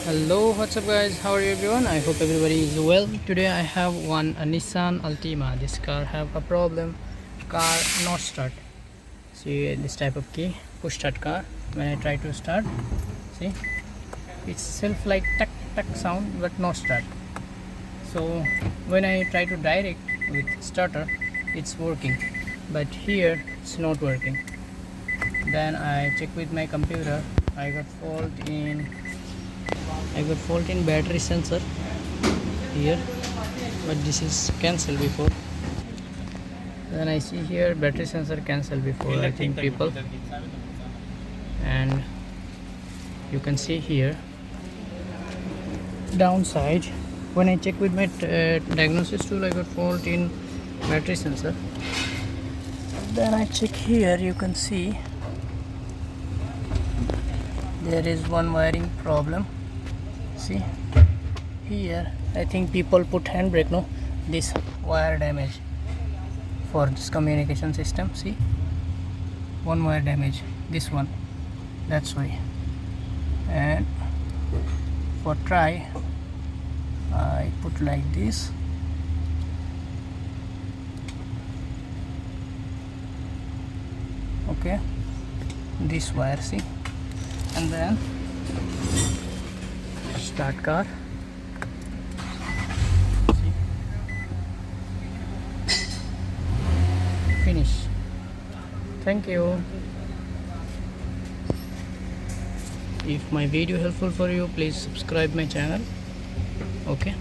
Hello, what's up guys, how are you everyone? I hope everybody is well. Today I have a Nissan Altima. This car have a problem, car not start. See this type of key, push start car. When I try to start, see it's self like tuck tuck sound but not start. So when I try to direct with starter, it's working, but here it's not working. Then I check with my computer. I got fault in battery sensor here, but this is cancelled before. Then I see here battery sensor cancelled before, I think people. And you can see here downside. When I check with my diagnosis tool, I got fault in battery sensor. Then I check here, you can see there is one wiring problem. See here, I think people put handbrake, no, this wire damage for this communication system. See, one wire damage, this one, that's why. And for try, I put like this. Okay, this wire, see, and then start car. See, finish. Thank you. If my video helpful for you, please subscribe my channel. Okay.